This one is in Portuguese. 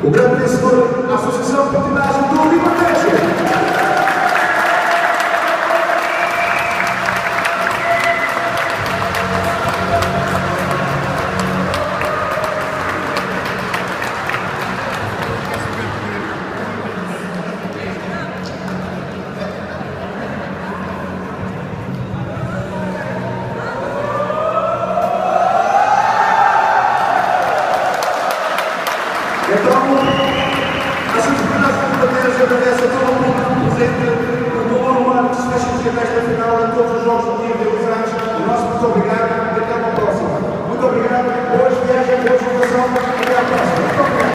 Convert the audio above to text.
O grande vencedor, a Associação de Patinagem do Libertete. Então, a Sociedade de Patins agradece a todo mundo presente por todo o ano que se fez nesta final em todos os jogos do dia de anos. O nosso muito obrigado e até uma próxima. Muito obrigado. Boas viagens, boa divulgação.